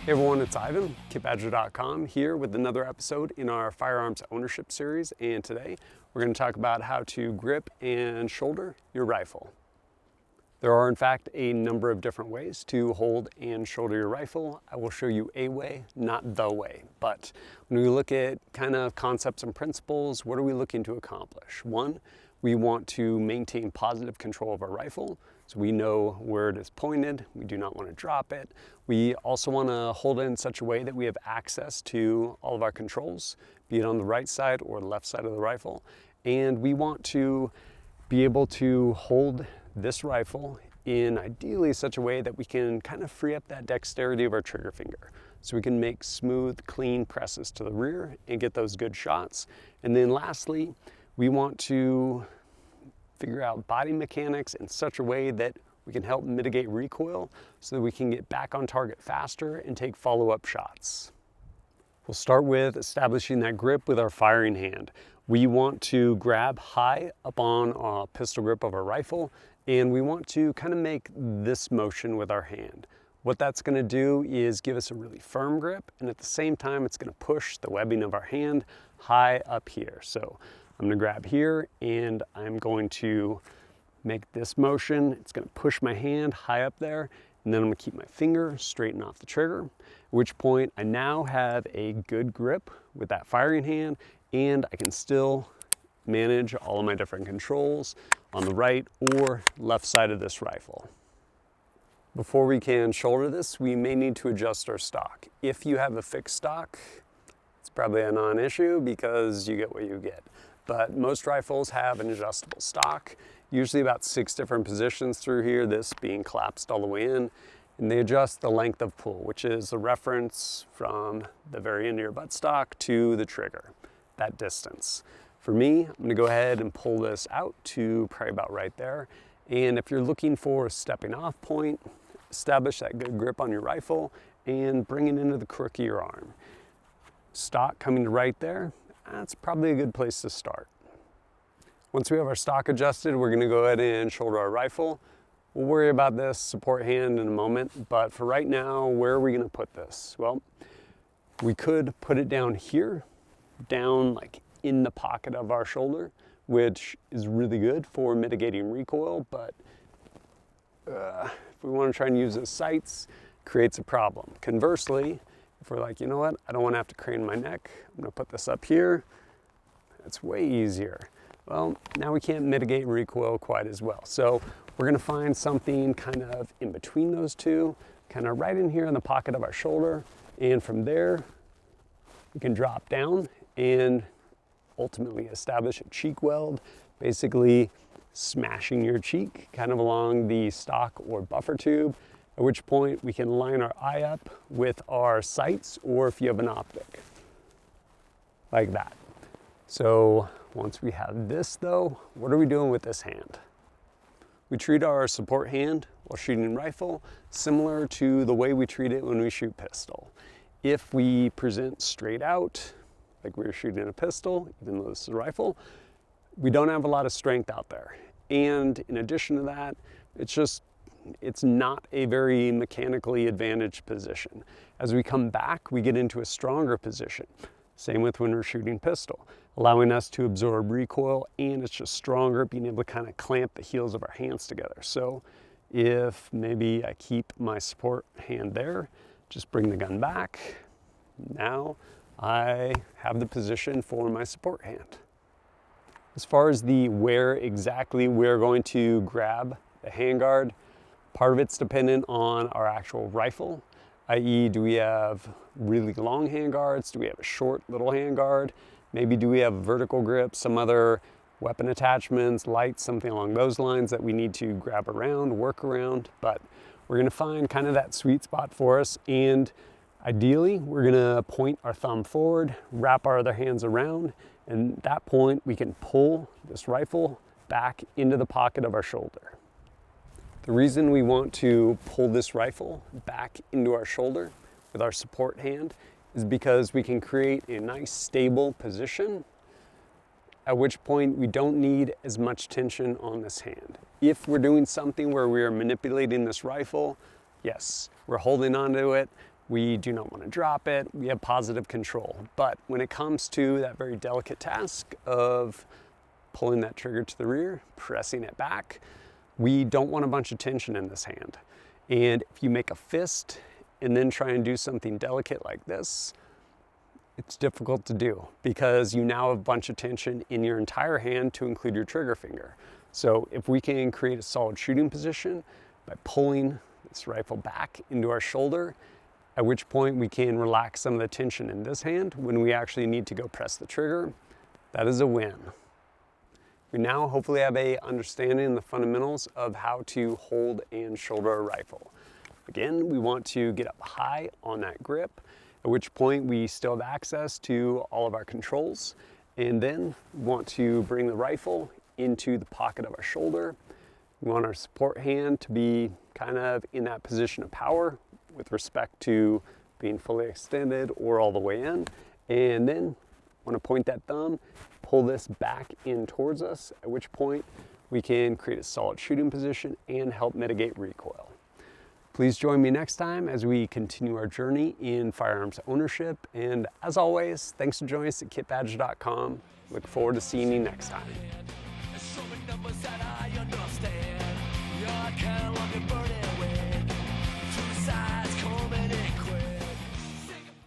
Hey everyone, it's Ivan, kitbadger.com, here with another episode in our firearms ownership series, and today we're going to talk about how to grip and shoulder your rifle. There are in fact a number of different ways to hold and shoulder your rifle. I will show you a way, not the way, but when we look at kind of concepts and principles, what are we looking to accomplish? One, we want to maintain positive control of our rifle, so we know where it is pointed. We do not want to drop it. We also want to hold it in such a way that we have access to all of our controls, be it on the right side or the left side of the rifle. And we want to be able to hold this rifle in ideally such a way that we can kind of free up that dexterity of our trigger finger, so we can make smooth, clean presses to the rear and get those good shots. And then lastly, we want to figure out body mechanics in such a way that we can help mitigate recoil so that we can get back on target faster and take follow-up shots. We'll start with establishing that grip with our firing hand. We want to grab high up on a pistol grip of our rifle, and we want to kind of make this motion with our hand. What that's going to do is give us a really firm grip, and at the same time it's going to push the webbing of our hand high up here. So I'm going to grab here and I'm going to make this motion. It's going to push my hand high up there, and then I'm going to keep my finger straight and off the trigger, at which point I now have a good grip with that firing hand, and I can still manage all of my different controls on the right or left side of this rifle. Before we can shoulder this, we may need to adjust our stock. If you have a fixed stock, it's probably a non-issue because you get what you get. But most rifles have an adjustable stock, usually about 6 different positions through here, this being collapsed all the way in, and they adjust the length of pull, which is the reference from the very end of your buttstock to the trigger, that distance. For me, I'm going to go ahead and pull this out to probably about right there. And if you're looking for a stepping off point, establish that good grip on your rifle and bring it into the crook of your arm. Stock coming to right there, that's probably a good place to start. Once we have our stock adjusted, we're going to go ahead and shoulder our rifle. We'll worry about this support hand in a moment, but for right now, where are we going to put this? Well, we could put it down here, down like in the pocket of our shoulder, which is really good for mitigating recoil, but if we want to try and use as sights, creates a problem. Conversely, if we're like, you know what, I don't want to have to crane my neck, I'm going to put this up here, that's way easier. Well, now we can't mitigate recoil quite as well. So we're going to find something kind of in between those two, kind of right in here in the pocket of our shoulder, and from there we can drop down and ultimately establish a cheek weld, basically smashing your cheek kind of along the stock or buffer tube, at which point we can line our eye up with our sights, or if you have an optic, like that. So once we have this though, what are we doing with this hand? We treat our support hand while shooting rifle similar to the way we treat it when we shoot pistol. If we present straight out, like we were shooting a pistol, even though this is a rifle, we don't have a lot of strength out there. And in addition to that, it's not a very mechanically advantaged position. As we come back, we get into a stronger position. Same with when we're shooting pistol, allowing us to absorb recoil, and it's just stronger, being able to kind of clamp the heels of our hands together. So if maybe I keep my support hand there, just bring the gun back, now I have the position for my support hand. As far as the where exactly we're going to grab the handguard, part of it's dependent on our actual rifle, i.e. do we have really long handguards, do we have a short little handguard, maybe do we have a vertical grip, some other weapon attachments, lights, something along those lines that we need to grab around, work around, but we're going to find kind of that sweet spot for us, and ideally we're going to point our thumb forward, wrap our other hands around, and at that point we can pull this rifle back into the pocket of our shoulder. The reason we want to pull this rifle back into our shoulder with our support hand is because we can create a nice stable position, at which point we don't need as much tension on this hand. If we're doing something where we are manipulating this rifle, yes, we're holding onto it, We do not want to drop it. We have positive control. But when it comes to that very delicate task of pulling that trigger to the rear, pressing it back, we don't want a bunch of tension in this hand. And if you make a fist and then try and do something delicate like this, it's difficult to do because you now have a bunch of tension in your entire hand to include your trigger finger. So if we can create a solid shooting position by pulling this rifle back into our shoulder, at which point we can relax some of the tension in this hand when we actually need to go press the trigger, that is a win. We now hopefully have an understanding of the fundamentals of how to hold and shoulder a rifle. Again, we want to get up high on that grip, at which point we still have access to all of our controls, and then we want to bring the rifle into the pocket of our shoulder. We want our support hand to be kind of in that position of power with respect to being fully extended or all the way in. And then want to point that thumb, pull this back in towards us, at which point we can create a solid shooting position and help mitigate recoil. Please join me next time as we continue our journey in firearms ownership. And as always, thanks for joining us at kitbadger.com. Look forward to seeing you next time.